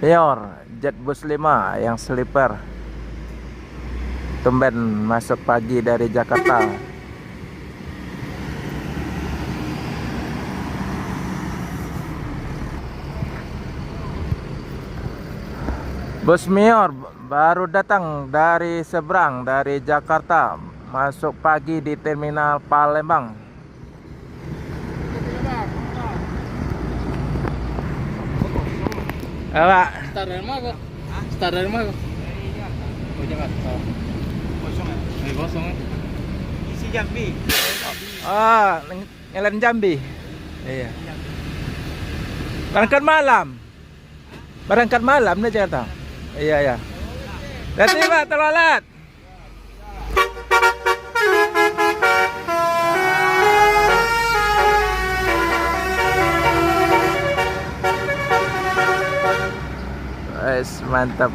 Pior, Jet Bus 5 yang sleeper. Tumben masuk pagi dari Jakarta. Bus Mior baru datang dari seberang dari Jakarta, masuk pagi di terminal Palembang. Pak, Start dari mana kok? Start dari mana kok? Oh Jakarta. Kosong ya? Kosong ya? Isi Jambi. Ngelen Jambi. Iya. Berangkat malam. Berangkat malam nih Jakarta. Iya ya. Hati Pak, terlalat. Mantap.